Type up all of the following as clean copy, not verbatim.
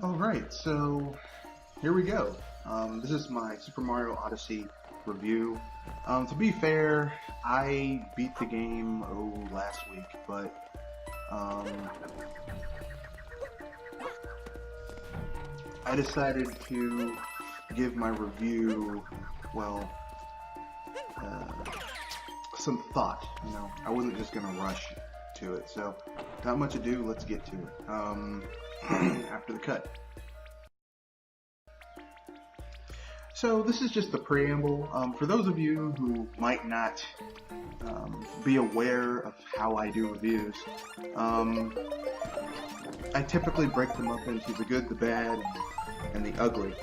Alright, so here we go. This is my Super Mario Odyssey review. To be fair, I beat the game, last week, but um, I decided to give my review, well, uh, some thought, I wasn't just gonna rush to it, so without much ado, let's get to it. After the cut. So this is just the preamble. For those of you who might not be aware of how I do reviews, I typically break them up into the good, the bad, and the ugly.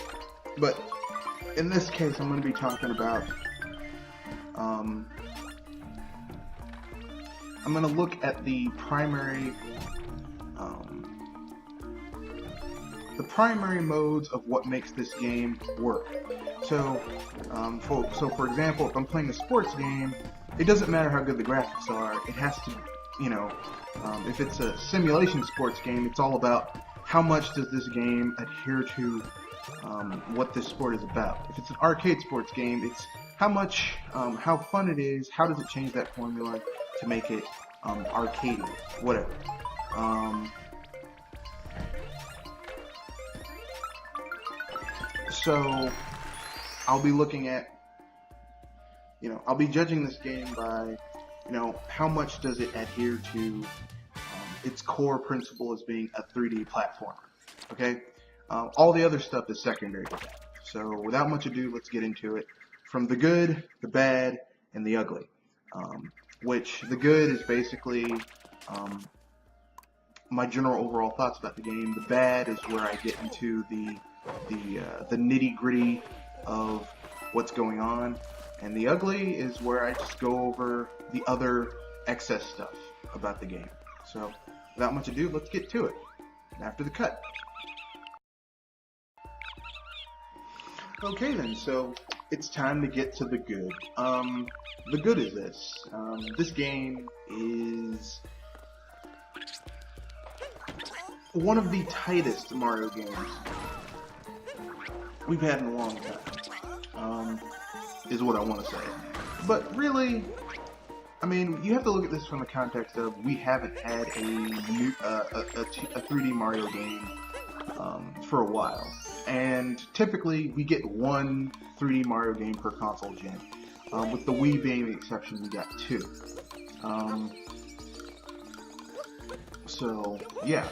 But in this case, I'm going to be talking about, I'm going to look at the primary modes of what makes this game work. So, for example, if I'm playing a sports game, it doesn't matter how good the graphics are. It has to, if it's a simulation sports game, it's all about how much does this game adhere to what this sport is about. If it's an arcade sports game, it's how fun it is, how does it change that formula to make it arcadey, whatever. So I'll be looking at, I'll be judging this game by, how much does it adhere to its core principle as being a 3D platformer, okay? All the other stuff is secondary to that. So without much ado, let's get into it. From the good, the bad, and the ugly. Which the good is basically my general overall thoughts about the game. The bad is where I get into the nitty-gritty of what's going on, and the ugly is where I just go over the other excess stuff about the game. So without much ado, let's get to it after the cut. Okay then, so it's time to get to the good. The good is this. This game is one of the tightest Mario games we've had in a long time, is what I want to say. But really, I mean, you have to look at this from the context of we haven't had a 3D Mario game for a while. And typically, we get one 3D Mario game per console gen. With the Wii being the exception, we got two. So, yeah.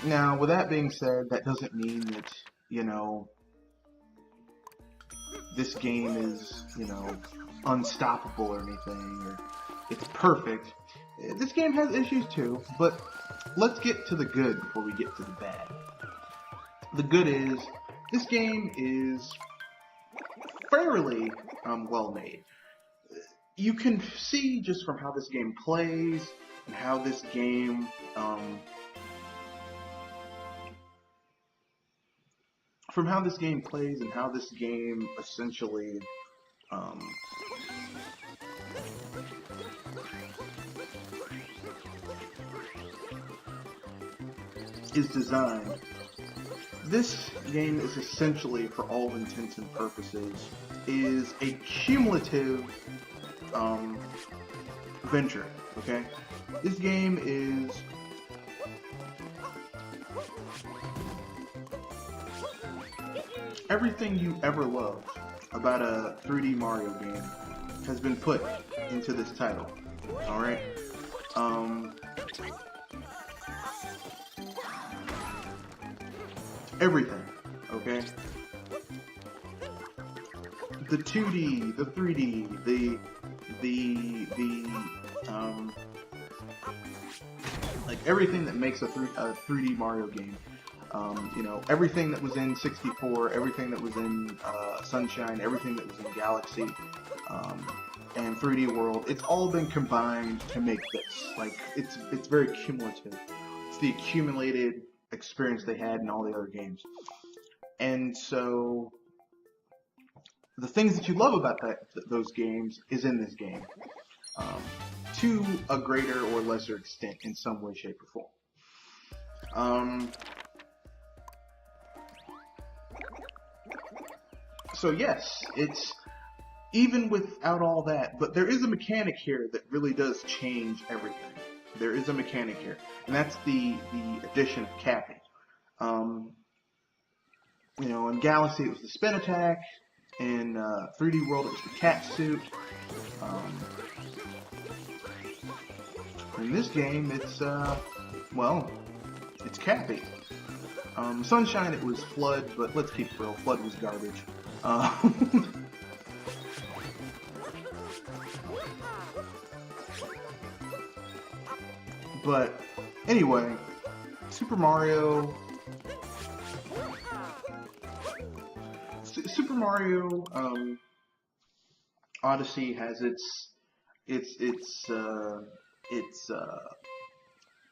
Now, with that being said, that doesn't mean that, this game is, unstoppable or anything, or it's perfect. This game has issues too, but let's get to the good before we get to the bad. The good is, this game is fairly well made. You can see just from how this game plays and how this game essentially is designed. This game is essentially, for all intents and purposes, is a cumulative venture, okay? This game is everything you ever loved about a 3D Mario game has been put into this title, alright? Everything, okay? The 2D, the 3D, like everything that makes a 3D Mario game. Everything that was in 64, everything that was in Sunshine, everything that was in Galaxy, and 3D World, it's all been combined to make this. Like, it's very cumulative. It's the accumulated experience they had in all the other games. And so, the things that you love about those games is in this game, to a greater or lesser extent in some way, shape, or form. So yes, it's even without all that, but there is a mechanic here that really does change everything. There is a mechanic here, and that's the addition of Cappy. You know, in Galaxy it was the spin attack. In 3D World it was the cat suit. In this game it's well, it's Cappy. Sunshine it was Flood, but let's keep it real. Flood was garbage. But anyway, Super Mario Odyssey has its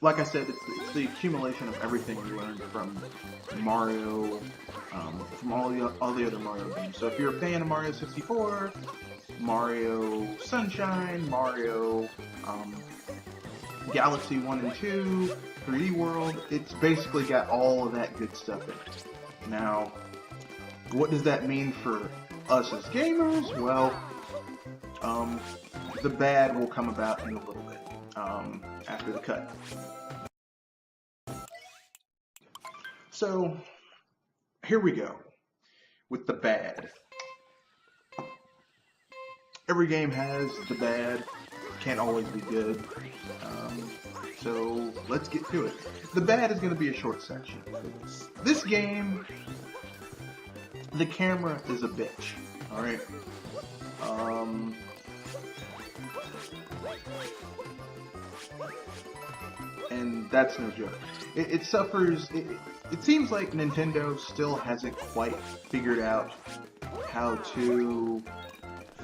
like I said, it's the accumulation of everything you learned from Mario, from all the other Mario games. So if you're a fan of Mario 64, Mario Sunshine, Mario Galaxy 1 and 2, 3D World, it's basically got all of that good stuff in it. Now, what does that mean for us as gamers? Well, the bad will come about in a little bit after the cut. So, here we go with the bad. Every game has the bad, can't always be good. So, let's get to it. The bad is going to be a short section. This game, the camera is a bitch, alright? And that's no joke. It suffers, it seems like Nintendo still hasn't quite figured out how to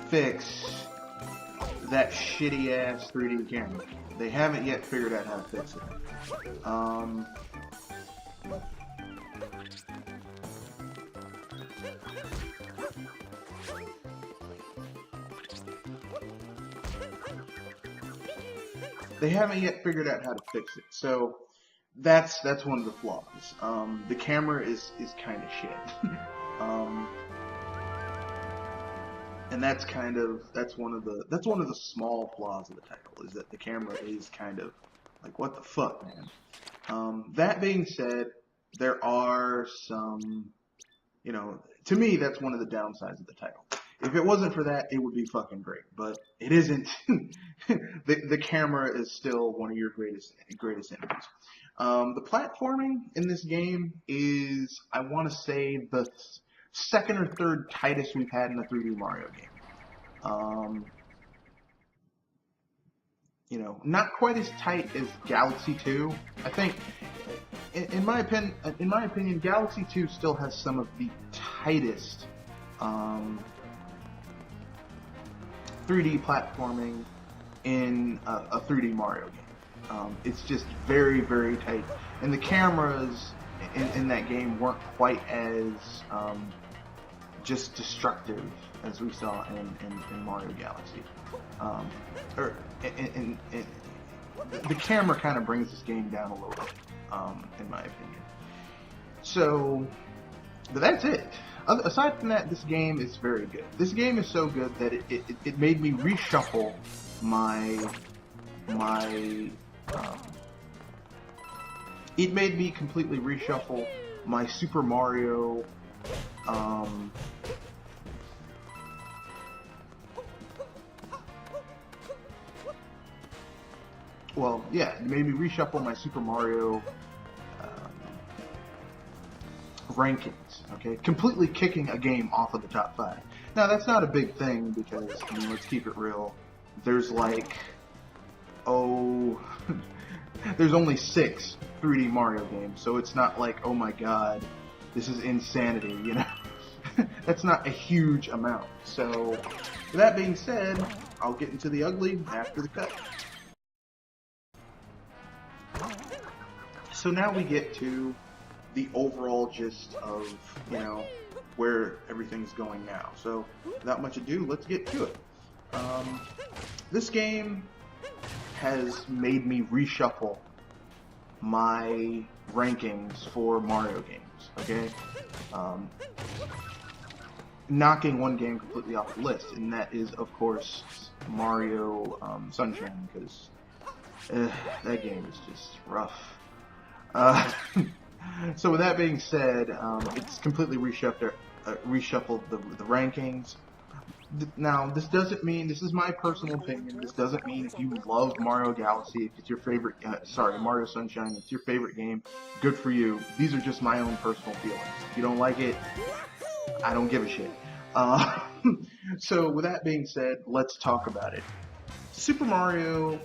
fix that shitty ass 3D camera. They haven't yet figured out how to fix it. They haven't yet figured out how to fix it. So that's one of the flaws. The camera is kind of shit. And that's one of the small flaws of the title, is that the camera is kind of like, what the fuck, man. That being said, there are some, you know, to me that's one of the downsides of the title. If it wasn't for that, it would be fucking great, but it isn't. The camera is still one of your greatest enemies. The platforming in this game is, I want to say, the second or third tightest we've had in a 3D Mario game. You know, not quite as tight as Galaxy 2. I think, in my opinion, Galaxy 2 still has some of the tightest 3D platforming in a 3D Mario game. It's just very, very tight, and the cameras in that game weren't quite as just destructive as we saw in Mario Galaxy. The camera kind of brings this game down a little bit, in my opinion. So, but that's it. Aside from that, this game is very good. This game is so good that it made me reshuffle it made me completely reshuffle my Super Mario well, yeah, it made me reshuffle my Super Mario rankings, okay? Completely kicking a game off of the top 5. Now, that's not a big thing because, I mean, let's keep it real. There's like, there's only 6 3D Mario games, so it's not like, oh my god, this is insanity, you know? That's not a huge amount. So, with that being said, I'll get into the ugly after the cut. So now we get to the overall gist of, you know, where everything's going now. So, without much ado, let's get to it. This game has made me reshuffle my rankings for Mario games, okay? knocking one game completely off the list, and that is, of course, Mario Sunshine, because that game is just rough. So with that being said, it's completely reshuffled the rankings. Now, this doesn't mean, this is my personal opinion, this doesn't mean if you love Mario Galaxy, if it's your favorite, Mario Sunshine, it's your favorite game, good for you. These are just my own personal feelings. If you don't like it, I don't give a shit. So with that being said, let's talk about it. Super Mario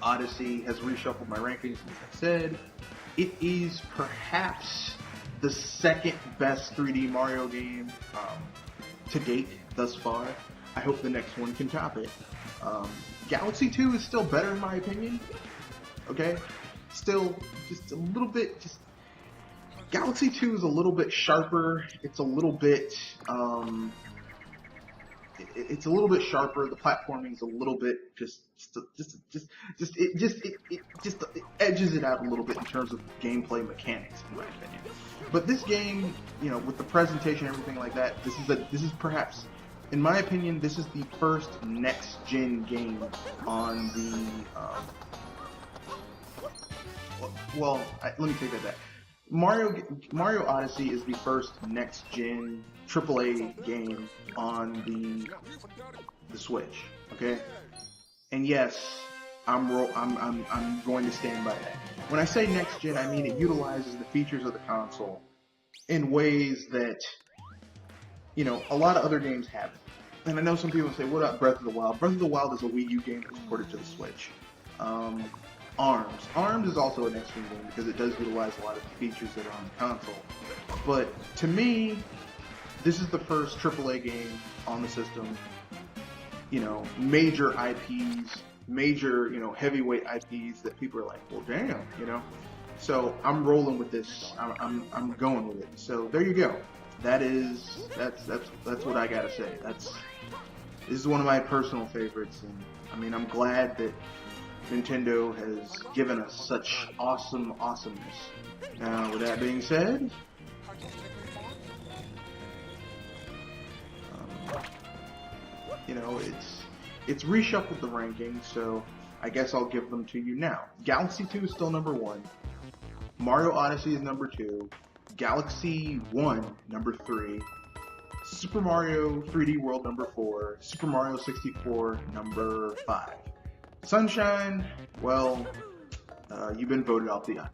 Odyssey has reshuffled my rankings, as I said. It is perhaps the second best 3D Mario game to date thus far. I hope the next one can top it. Galaxy 2 is still better in my opinion. Okay? Still just a little bit, Galaxy 2 is a little bit sharper. It's a little bit it's a little bit sharper. The platforming is a little bit it edges it out a little bit in terms of gameplay mechanics, in my opinion. But this game, you know, with the presentation and everything like that, this is perhaps, in my opinion, this is the first next-gen game on the let me take that back. Mario Odyssey is the first next-gen AAA game on the Switch. Okay, and yes, I'm going to stand by that. When I say next-gen, I mean it utilizes the features of the console in ways that, you know, a lot of other games haven't. And I know some people say, "What about Breath of the Wild?" Breath of the Wild is a Wii U game that was ported to the Switch. ARMS is also a next-gen game because it does utilize a lot of the features that are on the console. But to me, this is the first AAA game on the system. You know, major IPs, major, you know, heavyweight IPs that people are like, well, damn, you know. So I'm rolling with this. I'm going with it. So there you go. That's what I gotta say. This is one of my personal favorites, and I mean, I'm glad that Nintendo has given us such awesomeness. Now, with that being said, you know, it's reshuffled the rankings, so I guess I'll give them to you now. Galaxy 2 is still number 1. Mario Odyssey is number 2. Galaxy 1, number 3. Super Mario 3D World, number 4. Super Mario 64, number 5. Sunshine, well, you've been voted off the island.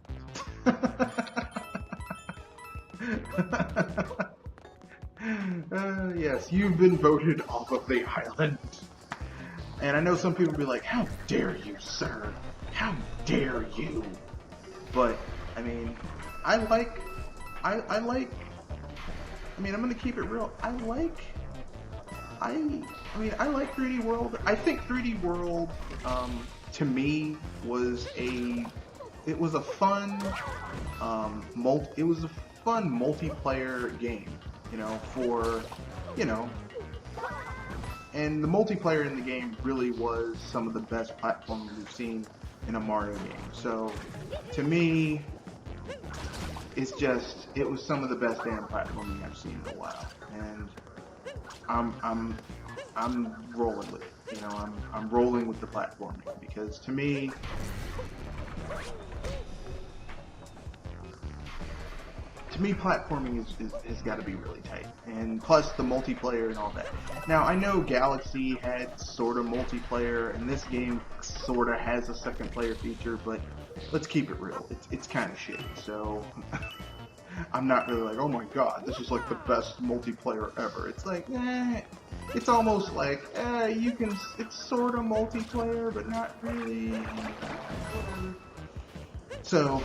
Yes, you've been voted off of the island. And I know some people will be like, how dare you, sir? How dare you? But, I mean, I'm gonna keep it real. I like 3D World. I think 3D World, to me, was a fun multiplayer game, you know, and the multiplayer in the game really was some of the best platforming we've seen in a Mario game. So, to me, it was some of the best damn platforming I've seen in a while, and I'm rolling with it. You know, I'm rolling with the platforming because to me, platforming has got to be really tight, and plus the multiplayer and all that. Now I know Galaxy had sort of multiplayer, and this game sort of has a second player feature, but let's keep it real. It's kind of shitty. So I'm not really like, oh my god, this is like the best multiplayer ever. It's like, it's almost like, it's sort of multiplayer, but not really. Whatever. So,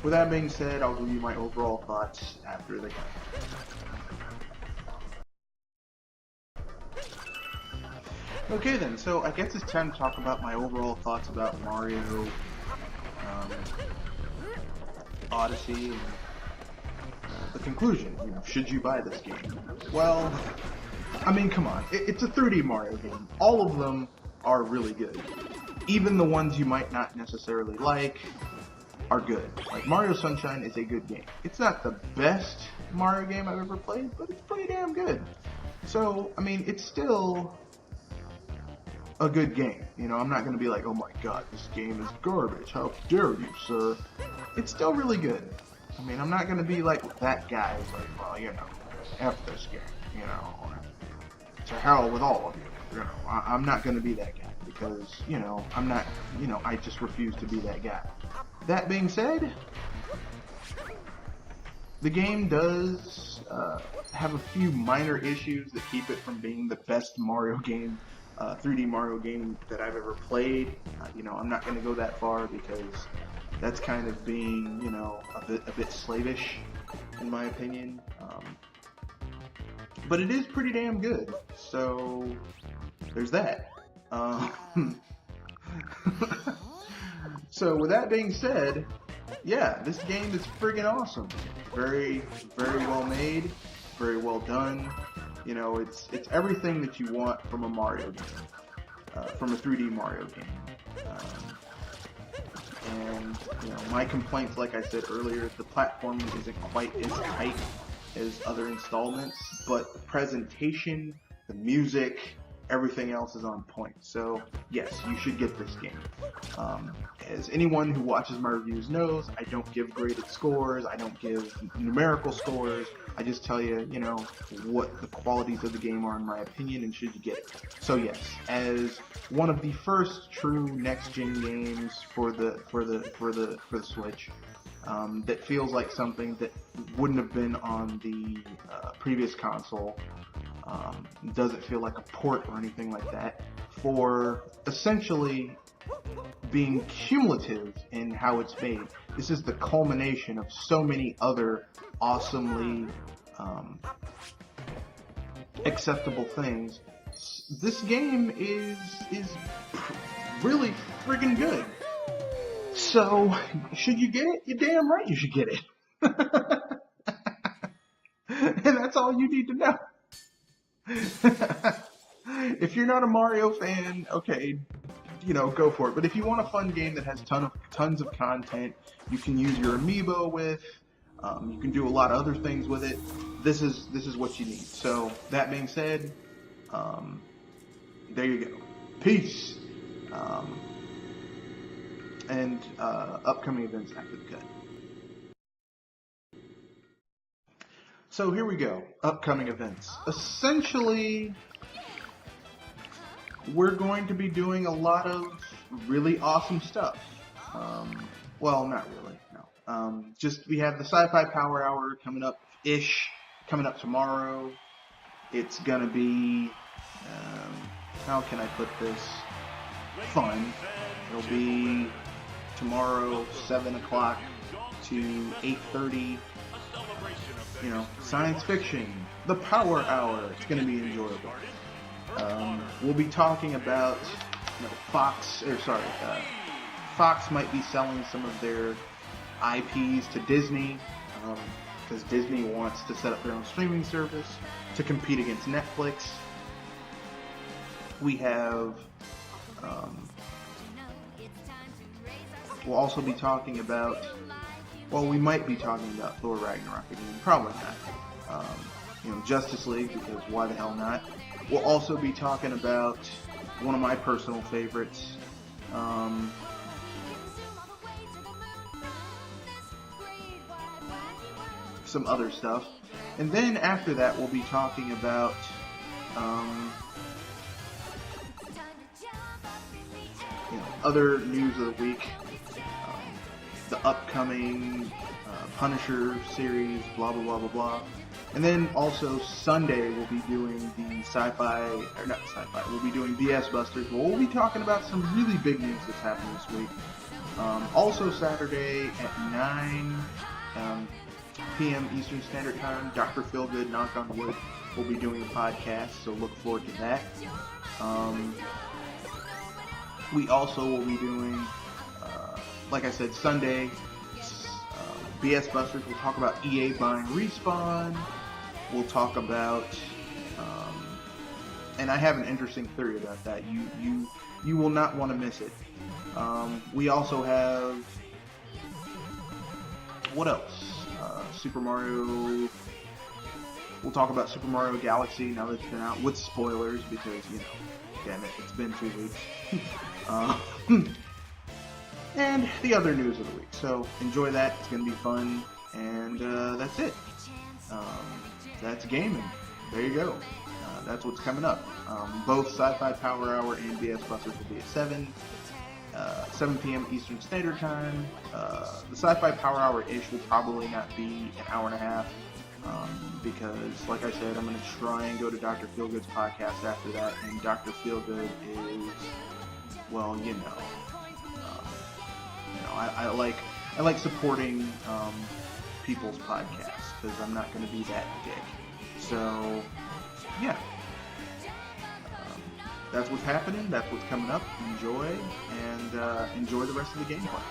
with that being said, I'll give you my overall thoughts after the game. Okay then, so I guess it's time to talk about my overall thoughts about Mario Odyssey and the conclusion. You know, should you buy this game? Well, I mean, come on. It's a 3D Mario game. All of them are really good. Even the ones you might not necessarily like are good. Like, Mario Sunshine is a good game. It's not the best Mario game I've ever played, but it's pretty damn good. So, I mean, it's still a good game. You know, I'm not going to be like, oh my god, this game is garbage. How dare you, sir? It's still really good. I mean, I'm not going to be like that guy who's like, well, you know, F this game, you know, to hell with all of you. You know, I'm not going to be that guy because, you know, I'm not, you know, I just refuse to be that guy. That being said, the game does have a few minor issues that keep it from being the best Mario game, 3D Mario game that I've ever played. You know, I'm not going to go that far because that's kind of being, you know, a bit slavish, in my opinion. But it is pretty damn good. So there's that. So with that being said, yeah, this game is friggin' awesome. Very, very well made, very well done. You know, it's everything that you want from a Mario game, from a 3D Mario game. And you know, my complaints, like I said earlier, the platforming isn't quite as tight as other installments, but the presentation, the music, everything else is on point. So yes, you should get this game. As anyone who watches my reviews knows, I don't give graded scores, I don't give numerical scores, I just tell you, you know, what the qualities of the game are in my opinion and should you get it. So yes, as one of the first true next-gen games for the Switch, that feels like something that wouldn't have been on the previous console. Doesn't feel like a port or anything like that, for essentially being cumulative in how it's made. This is the culmination of so many other awesomely acceptable things. This game is really friggin' good. So, should you get it? You're damn right you should get it. And that's all you need to know. If you're not a Mario fan, okay, you know, go for it. But if you want a fun game that has tons of content, you can use your amiibo with, you can do a lot of other things with it. This is what you need. So that being said, there you go. Peace. And upcoming events after the cut. So here we go, upcoming events. Essentially, we're going to be doing a lot of really awesome stuff. Well, not really, no. Just we have the Sci-Fi Power Hour coming up tomorrow. It's gonna be, how can I put this, fun. It'll be tomorrow, 7 o'clock to 8:30. You know, science fiction, the Power Hour. It's going to be enjoyable. We'll be talking about, you know, Fox might be selling some of their IPs to Disney, because Disney wants to set up their own streaming service to compete against Netflix. We have, we'll also be talking about, well, we might be talking about Thor Ragnarok again. Probably not. You know, Justice League, because why the hell not? We'll also be talking about one of my personal favorites. Some other stuff. And then after that, we'll be talking about you know, other news of the week. The upcoming Punisher series, blah, blah, blah, blah, blah. And then also Sunday we'll be doing the we'll be doing BS Busters, but we'll be talking about some really big news that's happened this week. Also Saturday at 9 p.m. Eastern Standard Time, Dr. Feelgood, knock on wood, will be doing a podcast, so look forward to that. We also will be doing, like I said, Sunday, BS Busters. We'll talk about EA buying Respawn. We'll talk about, and I have an interesting theory about that. You will not want to miss it. We also have, what else? Super Mario We'll talk about Super Mario Galaxy now that it's been out, with spoilers, because, you know, damn it, it's been 2 weeks. And the other news of the week. So enjoy that. It's going to be fun. And that's it. That's gaming. There you go. That's what's coming up. Both Sci-Fi Power Hour and BS Busters will be at 7 p.m. Eastern Standard Time. The Sci-Fi Power Hour-ish will probably not be an hour and a half, because, like I said, I'm going to try and go to Dr. Feelgood's podcast after that, and Dr. Feelgood is, well, you know, I like supporting people's podcasts, because I'm not going to be that big. So, yeah. That's what's happening. That's what's coming up. Enjoy, and enjoy the rest of the gameplay.